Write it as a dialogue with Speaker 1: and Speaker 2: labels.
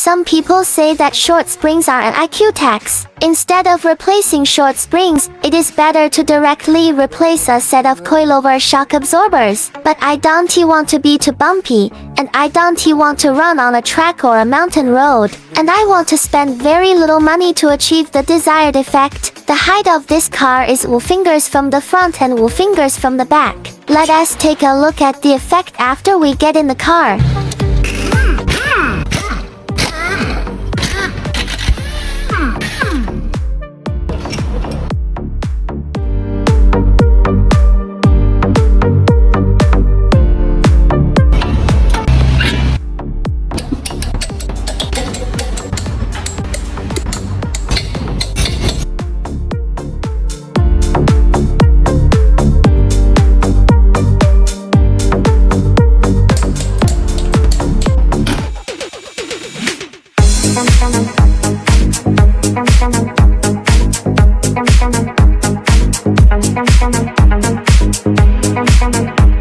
Speaker 1: Some people say that short springs are an IQ tax. Instead of replacing short springs, it is better to directly replace a set of coilover shock absorbers. But I don't want to be too bumpy, and I don't want to run on a track or a mountain road, and I want to spend very little money to achieve the desired effect. The height of this car is 2 fingers from the front and 2 fingers from the back. Let us take a look at the effect after we get in the car.
Speaker 2: Thank you.